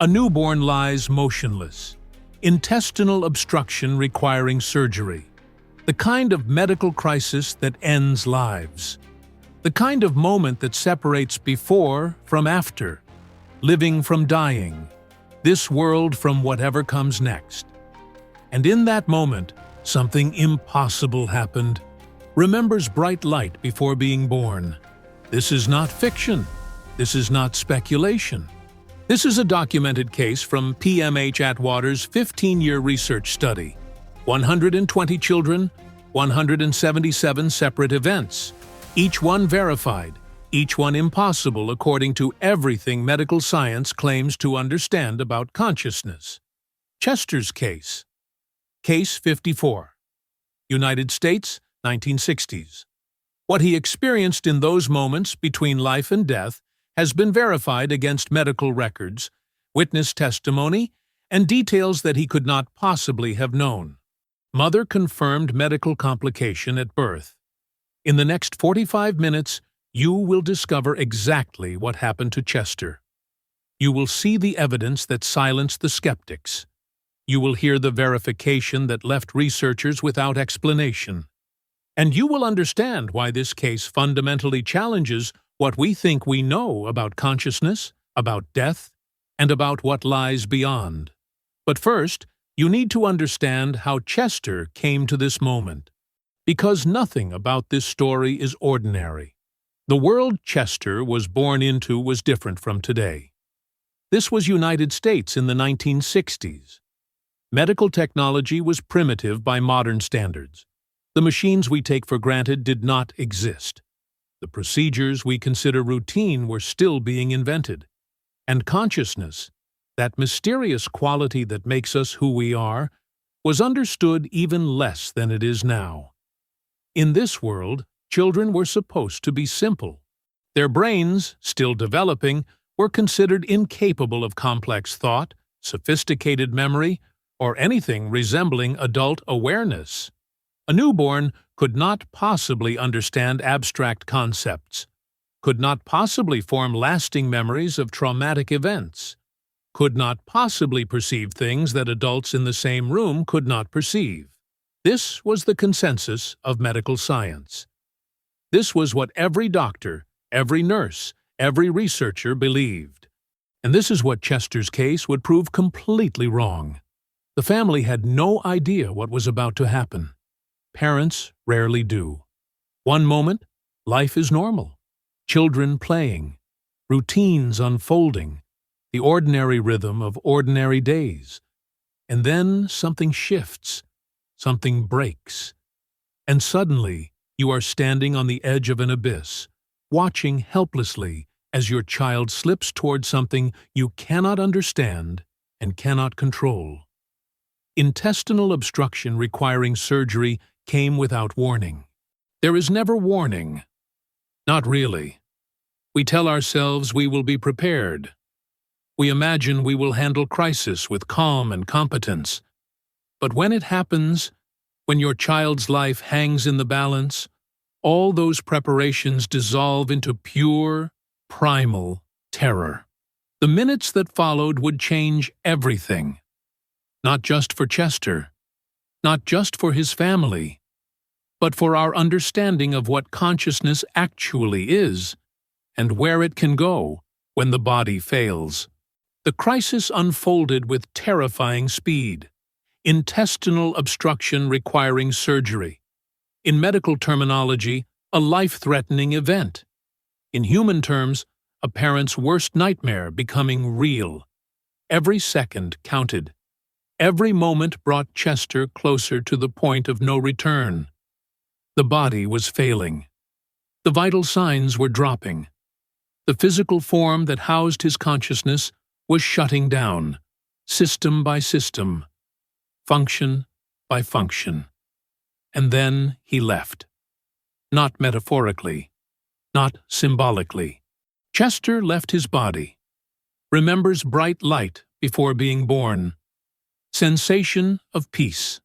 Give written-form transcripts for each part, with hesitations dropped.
A newborn lies motionless. Intestinal obstruction requiring surgery. The kind of medical crisis that ends lives. The kind of moment that separates before from after. Living from dying. This world from whatever comes next. And in that moment, something impossible happened. Remembers bright light before being born. This is not fiction. This is not speculation. This is a documented case from PMH Atwater's 15-year research study. 120 children, 177 separate events. Each one verified, each one impossible according to everything medical science claims to understand about consciousness. Chester's case. Case 54. United States, 1960s. What he experienced in those moments between life and death has been verified against medical records, witness testimony, and details that he could not possibly have known. Mother confirmed medical complication at birth. In the next 45 minutes, you will discover exactly what happened to Chester. You will see the evidence that silenced the skeptics. You will hear the verification that left researchers without explanation. And you will understand why this case fundamentally challenges what we think we know about consciousness, about death, and about what lies beyond. But first, you need to understand how Chester came to this moment. Because nothing about this story is ordinary. The world Chester was born into was different from today. This was United States in the 1960s. Medical technology was primitive by modern standards. The machines we take for granted did not exist. The procedures we consider routine were still being invented. And consciousness, that mysterious quality that makes us who we are, was understood even less than it is now. In this world, children were supposed to be simple. Their brains, still developing, were considered incapable of complex thought, sophisticated memory, or anything resembling adult awareness. A newborn could not possibly understand abstract concepts, could not possibly form lasting memories of traumatic events, could not possibly perceive things that adults in the same room could not perceive. This was the consensus of medical science. This was what every doctor, every nurse, every researcher believed. And this is what Chester's case would prove completely wrong. The family had no idea what was about to happen. Parents rarely do. One moment, life is normal. Children playing. Routines unfolding. The ordinary rhythm of ordinary days. And then something shifts. Something breaks. And suddenly, you are standing on the edge of an abyss, watching helplessly as your child slips toward something you cannot understand and cannot control. Intestinal obstruction requiring surgery came without warning. There is never warning. Not really. We tell ourselves we will be prepared. We imagine we will handle crisis with calm and competence. But when it happens, when your child's life hangs in the balance, all those preparations dissolve into pure, primal terror. The minutes that followed would change everything. Not just for Chester, not just for his family, but for our understanding of what consciousness actually is and where it can go when the body fails. The crisis unfolded with terrifying speed. Intestinal obstruction requiring surgery. In medical terminology, a life-threatening event. In human terms, a parent's worst nightmare becoming real. Every second counted. Every moment brought Chester closer to the point of no return. The body was failing. The vital signs were dropping. The physical form that housed his consciousness was shutting down, system by system, function by function. And then he left. Not metaphorically, not symbolically. Chester left his body. Remembers bright light before being born. Sensation of peace.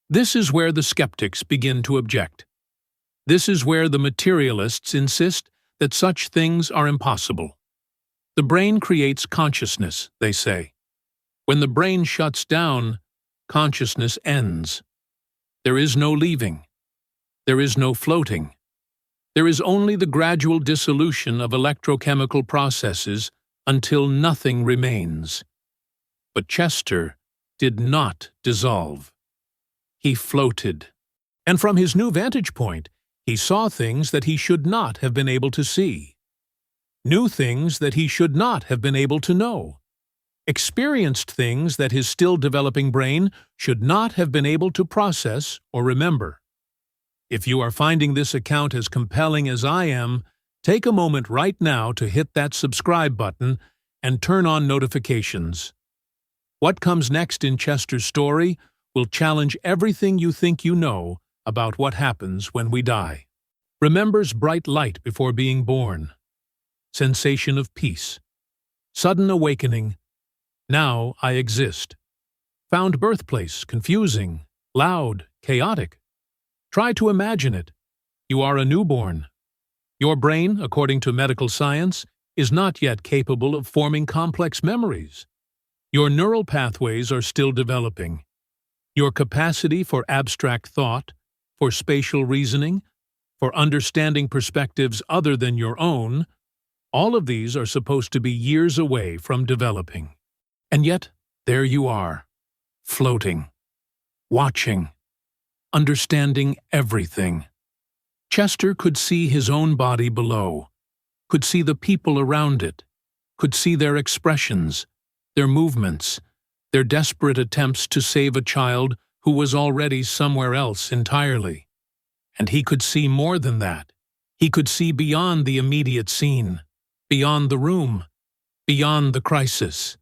This is where the skeptics begin to object. This is where the materialists insist that such things are impossible. The brain creates consciousness, they say. When the brain shuts down, consciousness ends. There is no leaving. There is no floating. There is only the gradual dissolution of electrochemical processes until nothing remains. But Chester did not dissolve. He floated. And from his new vantage point, he saw things that he should not have been able to see. Knew things that he should not have been able to know. Experienced things that his still developing brain should not have been able to process or remember. If you are finding this account as compelling as I am, take a moment right now to hit that subscribe button and turn on notifications. What comes next in Chester's story will challenge everything you think you know about what happens when we die. Remembers bright light before being born. Sensation of peace. Sudden awakening. Now I exist. Found birthplace confusing, loud, chaotic. Try to imagine it. You are a newborn. Your brain, according to medical science, is not yet capable of forming complex memories. Your neural pathways are still developing. Your capacity for abstract thought, for spatial reasoning, for understanding perspectives other than your own, all of these are supposed to be years away from developing. And yet, there you are, floating, watching, understanding everything. Chester could see his own body below, could see the people around it, could see their expressions, their movements, their desperate attempts to save a child who was already somewhere else entirely. And he could see more than that. He could see beyond the immediate scene, beyond the room, beyond the crisis.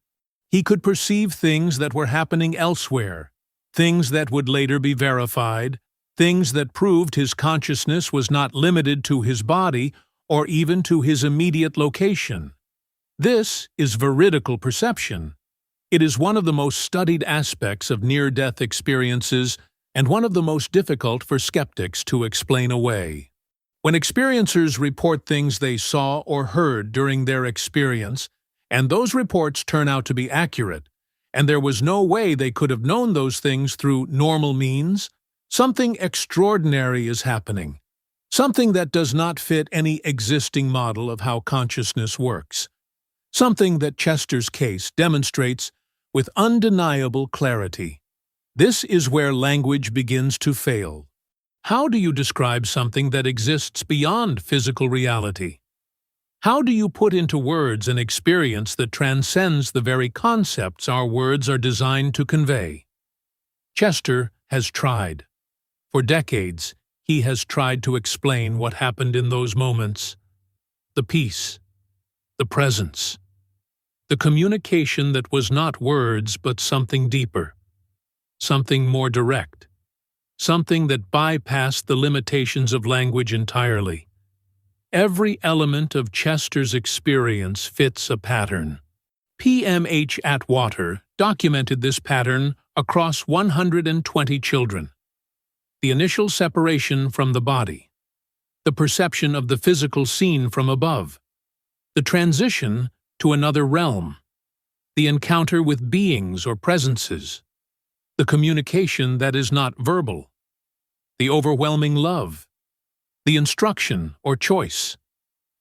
He could perceive things that were happening elsewhere, things that would later be verified, things that proved his consciousness was not limited to his body or even to his immediate location. This is veridical perception. It is one of the most studied aspects of near-death experiences and one of the most difficult for skeptics to explain away. When experiencers report things they saw or heard during their experience, and those reports turn out to be accurate, and there was no way they could have known those things through normal means, something extraordinary is happening, something that does not fit any existing model of how consciousness works, something that Chester's case demonstrates with undeniable clarity. This is where language begins to fail. How do you describe something that exists beyond physical reality? How do you put into words an experience that transcends the very concepts our words are designed to convey? Chester has tried. For decades, he has tried to explain what happened in those moments. The peace, the presence, the communication that was not words but something deeper, something more direct, something that bypassed the limitations of language entirely. Every element of Chester's experience fits a pattern. PMH Atwater documented this pattern across 120 children. The initial separation from the body, the perception of the physical scene from above, the transition to another realm, the encounter with beings or presences, the communication that is not verbal, the overwhelming love, the instruction or choice,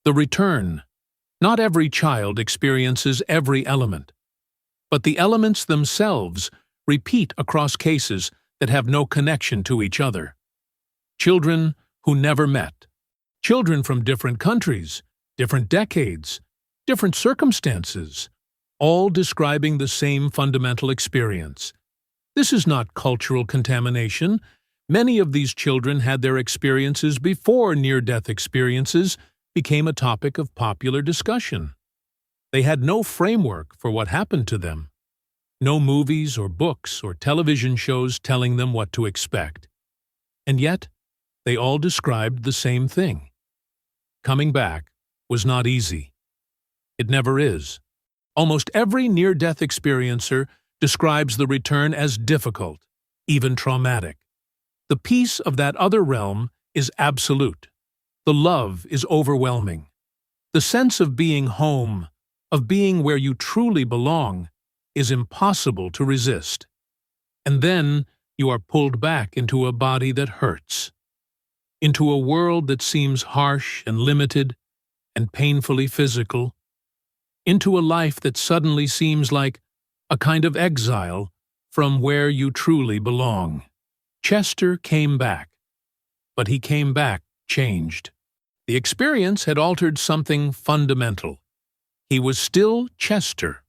the return. Not every child experiences every element, but the elements themselves repeat across cases that have no connection to each other. Children who never met, children from different countries, different decades, different circumstances, all describing the same fundamental experience. This is not cultural contamination. Many of these children had their experiences before near-death experiences became a topic of popular discussion. They had no framework for what happened to them, no movies or books or television shows telling them what to expect. And yet, they all described the same thing. Coming back was not easy. It never is. Almost every near-death experiencer describes the return as difficult, even traumatic. The peace of that other realm is absolute. The love is overwhelming. The sense of being home, of being where you truly belong, is impossible to resist. And then you are pulled back into a body that hurts, into a world that seems harsh and limited and painfully physical, into a life that suddenly seems like a kind of exile from where you truly belong. Chester came back, but he came back changed. The experience had altered something fundamental. He was still Chester,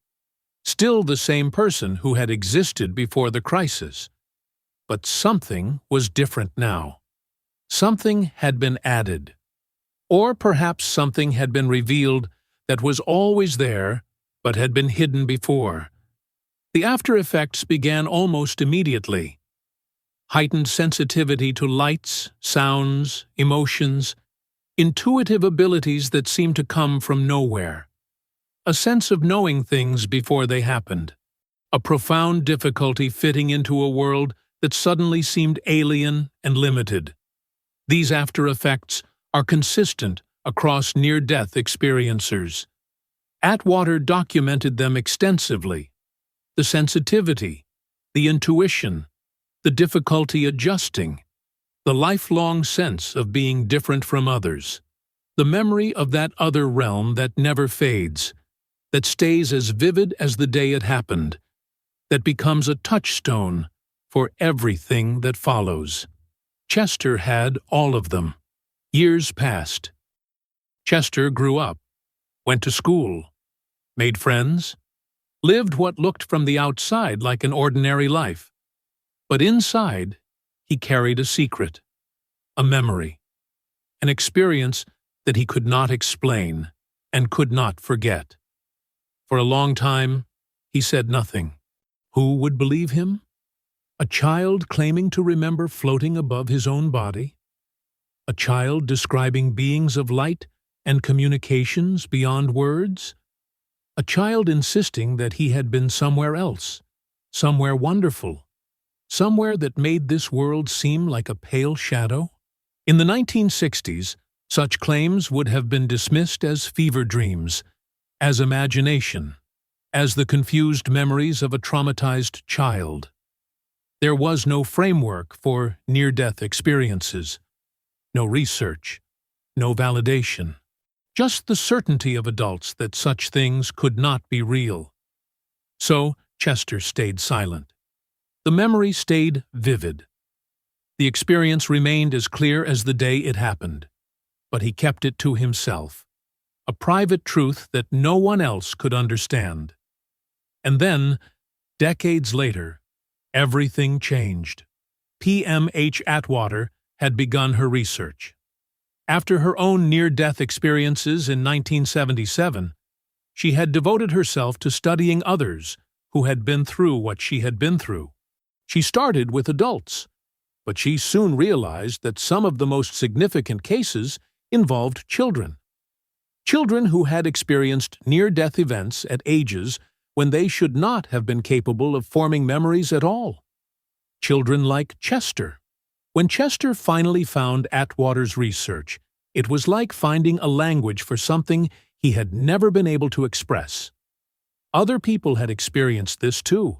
still the same person who had existed before the crisis. But something was different now. Something had been added. Or perhaps something had been revealed that was always there but had been hidden before. The after effects began almost immediately. Heightened sensitivity to lights, sounds, emotions, intuitive abilities that seemed to come from nowhere. A sense of knowing things before they happened. A profound difficulty fitting into a world that suddenly seemed alien and limited. These after effects are consistent across near-death experiencers. Atwater documented them extensively. The sensitivity, the intuition, the difficulty adjusting, the lifelong sense of being different from others, the memory of that other realm that never fades, that stays as vivid as the day it happened, that becomes a touchstone for everything that follows. Chester had all of them. Years passed. Chester grew up, went to school, made friends, lived what looked from the outside like an ordinary life. But inside, he carried a secret, a memory, an experience that he could not explain and could not forget. For a long time, he said nothing. Who would believe him? A child claiming to remember floating above his own body? A child describing beings of light and communications beyond words? A child insisting that he had been somewhere else, somewhere wonderful, somewhere that made this world seem like a pale shadow? In the 1960s, such claims would have been dismissed as fever dreams, as imagination, as the confused memories of a traumatized child. There was no framework for near-death experiences, no research, no validation, just the certainty of adults that such things could not be real. So Chester stayed silent. The memory stayed vivid. The experience remained as clear as the day it happened, but he kept it to himself, a private truth that no one else could understand. And then, decades later, everything changed. P.M.H. Atwater had begun her research. After her own near-death experiences in 1977, she had devoted herself to studying others who had been through what she had been through. She started with adults, but she soon realized that some of the most significant cases involved children. Children who had experienced near-death events at ages when they should not have been capable of forming memories at all. Children like Chester. When Chester finally found Atwater's research, it was like finding a language for something he had never been able to express. Other people had experienced this too.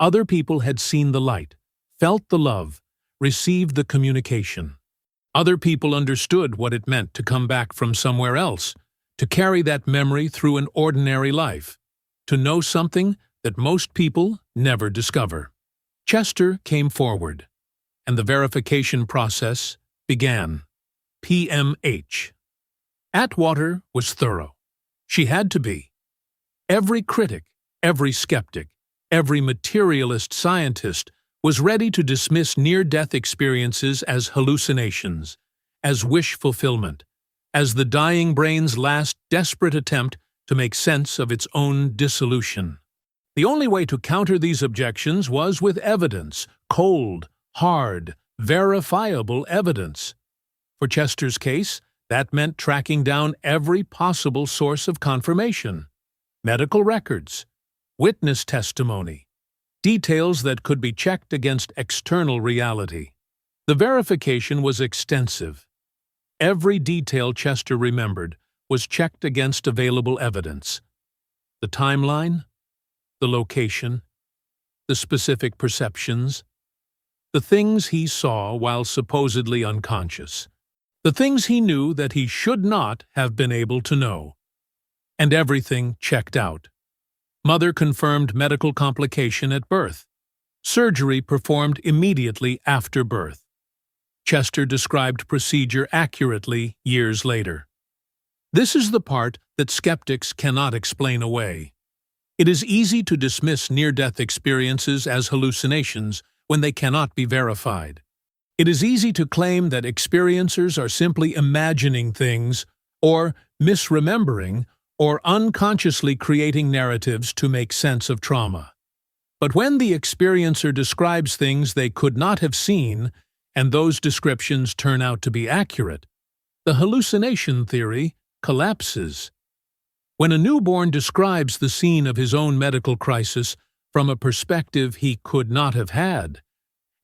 Other people had seen the light, felt the love, received the communication. Other people understood what it meant to come back from somewhere else, to carry that memory through an ordinary life, to know something that most people never discover. Chester came forward, and the verification process began. P.M.H. Atwater was thorough. She had to be. Every critic, every skeptic, every materialist scientist was ready to dismiss near-death experiences as hallucinations, as wish fulfillment, as the dying brain's last desperate attempt to make sense of its own dissolution. The only way to counter these objections was with evidence, cold, hard, verifiable evidence. For Chester's case, that meant tracking down every possible source of confirmation: medical records, witness testimony, details that could be checked against external reality. The verification was extensive. Every detail Chester remembered was checked against available evidence. The timeline? the location, the specific perceptions, the things he saw while supposedly unconscious, the things he knew that he should not have been able to know. And everything checked out. Mother confirmed medical complication at birth. Surgery performed immediately after birth. Chester described procedure accurately years later. This is the part that skeptics cannot explain away. It is easy to dismiss near-death experiences as hallucinations when they cannot be verified. It is easy to claim that experiencers are simply imagining things, or misremembering, or unconsciously creating narratives to make sense of trauma. But when the experiencer describes things they could not have seen, and those descriptions turn out to be accurate, the hallucination theory collapses. When a newborn describes the scene of his own medical crisis from a perspective he could not have had,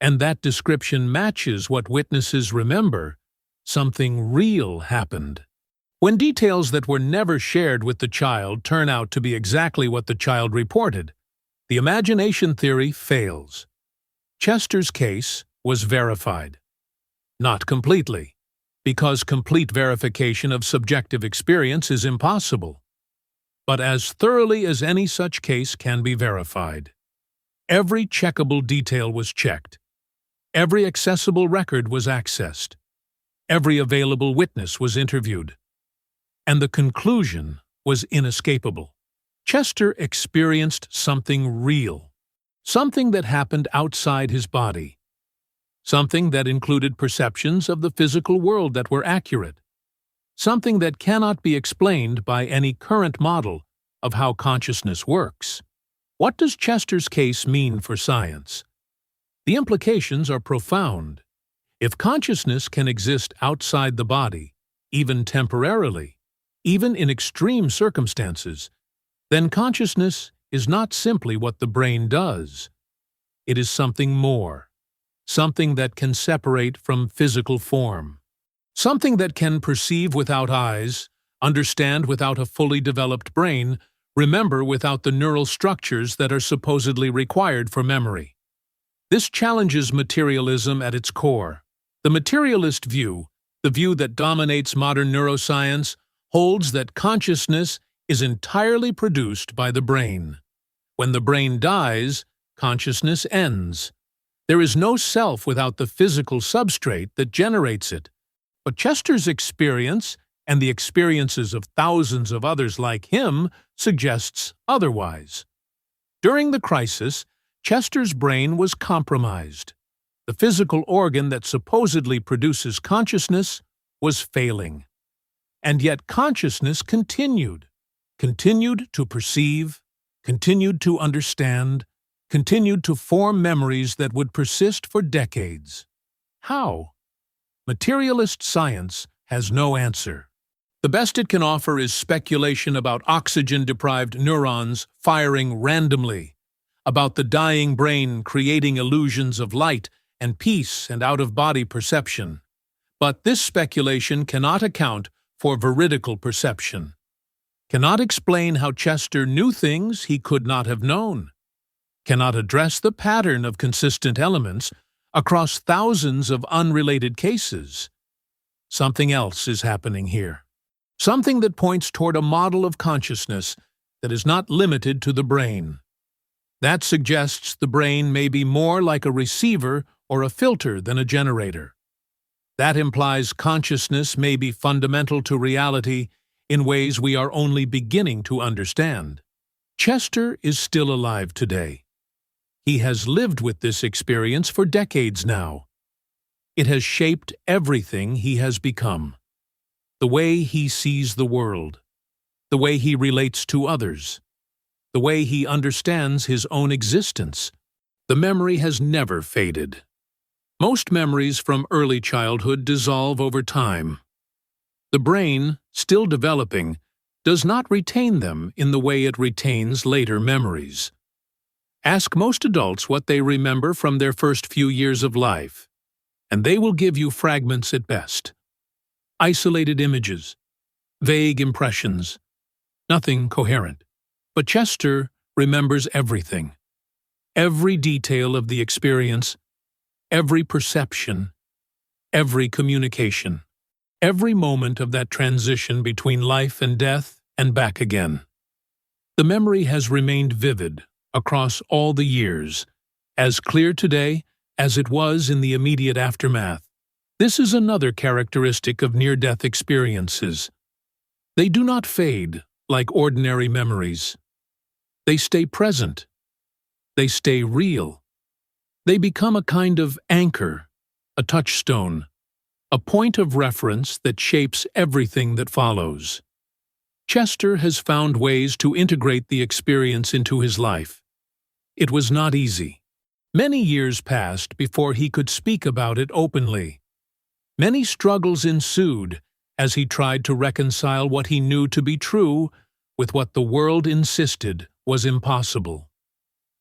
and that description matches what witnesses remember, something real happened. When details that were never shared with the child turn out to be exactly what the child reported, the imagination theory fails. Chester's case was verified. Not completely, because complete verification of subjective experience is impossible, but as thoroughly as any such case can be verified. Every checkable detail was checked. Every accessible record was accessed. Every available witness was interviewed. And the conclusion was inescapable. Chester experienced something real, something that happened outside his body, something that included perceptions of the physical world that were accurate, something that cannot be explained by any current model of how consciousness works. What does Chester's case mean for science? The implications are profound. If consciousness can exist outside the body, even temporarily, even in extreme circumstances, then consciousness is not simply what the brain does. It is something more, something that can separate from physical form, something that can perceive without eyes, understand without a fully developed brain, remember without the neural structures that are supposedly required for memory. This challenges materialism at its core. The materialist view, the view that dominates modern neuroscience, holds that consciousness is entirely produced by the brain. When the brain dies, consciousness ends. There is no self without the physical substrate that generates it. But Chester's experience, and the experiences of thousands of others like him, suggests otherwise. During the crisis, Chester's brain was compromised. The physical organ that supposedly produces consciousness was failing. And yet consciousness continued to perceive, continued to understand, continued to form memories that would persist for decades. How? Materialist science has no answer. The best it can offer is speculation about oxygen-deprived neurons firing randomly, about the dying brain creating illusions of light and peace and out-of-body perception. But this speculation cannot account for veridical perception, cannot explain how Chester knew things he could not have known, cannot address the pattern of consistent elements across thousands of unrelated cases. Something else is happening here. Something that points toward a model of consciousness that is not limited to the brain. That suggests the brain may be more like a receiver or a filter than a generator. That implies consciousness may be fundamental to reality in ways we are only beginning to understand. Chester is still alive today. He has lived with this experience for decades now. It has shaped everything he has become. The way he sees the world, the way he relates to others, the way he understands his own existence. The memory has never faded. Most memories from early childhood dissolve over time. The brain, still developing, does not retain them in the way it retains later memories. Ask most adults what they remember from their first few years of life, and they will give you fragments at best. Isolated images, vague impressions, nothing coherent. But Chester remembers everything, every detail of the experience, every perception, every communication, every moment of that transition between life and death and back again. The memory has remained vivid across all the years, as clear today as it was in the immediate aftermath. This is another characteristic of near-death experiences. They do not fade like ordinary memories. They stay present. They stay real. They become a kind of anchor, a touchstone, a point of reference that shapes everything that follows. Chester has found ways to integrate the experience into his life. It was not easy. Many years passed before he could speak about it openly. Many struggles ensued as he tried to reconcile what he knew to be true with what the world insisted was impossible.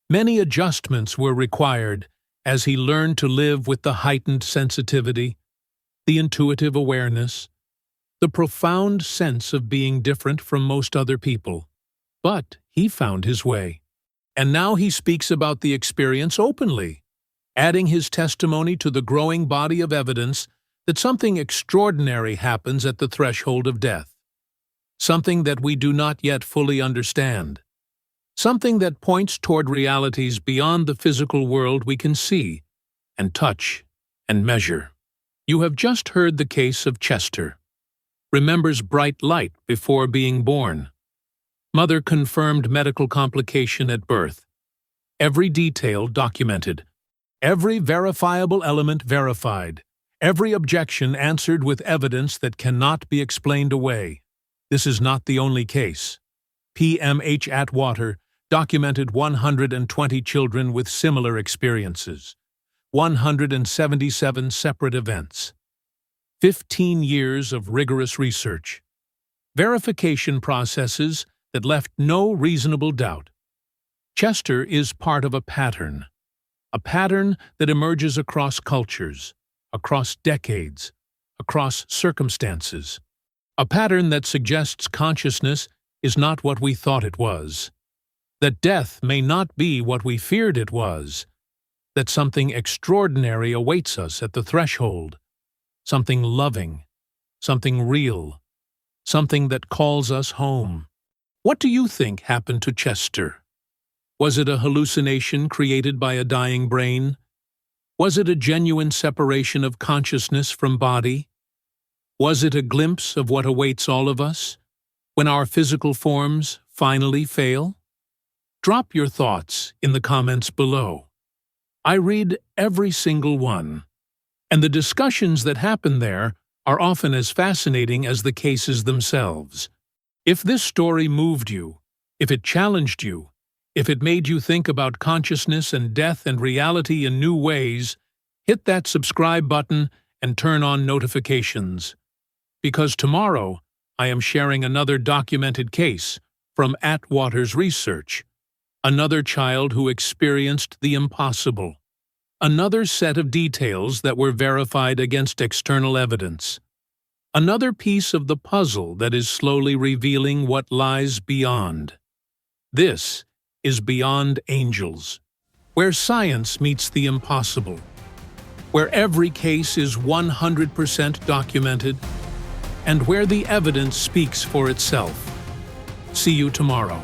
Many adjustments were required as he learned to live with the heightened sensitivity, the intuitive awareness, the profound sense of being different from most other people. But he found his way. And now he speaks about the experience openly, adding his testimony to the growing body of evidence that something extraordinary happens at the threshold of death. Something that we do not yet fully understand. Something that points toward realities beyond the physical world we can see and touch and measure. You have just heard the case of Chester. Remembers bright light before being born. Mother confirmed medical complication at birth. Every detail documented. Every verifiable element verified. Every objection answered with evidence that cannot be explained away. This is not the only case. PMH Atwater documented 120 children with similar experiences. 177 separate events. 15 years of rigorous research. Verification processes that left no reasonable doubt. Chester is part of a pattern that emerges across cultures, across decades, across circumstances. A pattern that suggests consciousness is not what we thought it was, that death may not be what we feared it was, that something extraordinary awaits us at the threshold, something loving, something real, something that calls us home. What do you think happened to Chester? Was it a hallucination created by a dying brain? Was it a genuine separation of consciousness from body? Was it a glimpse of what awaits all of us when our physical forms finally fail? Drop your thoughts in the comments below. I read every single one, and the discussions that happen there are often as fascinating as the cases themselves. If this story moved you, if it challenged you, if it made you think about consciousness and death and reality in new ways, hit that subscribe button and turn on notifications. Because tomorrow, I am sharing another documented case from Atwater's research. Another child who experienced the impossible. Another set of details that were verified against external evidence. Another piece of the puzzle that is slowly revealing what lies beyond. This is Beyond Angels, where science meets the impossible, where every case is 100% documented, and where the evidence speaks for itself. See you tomorrow.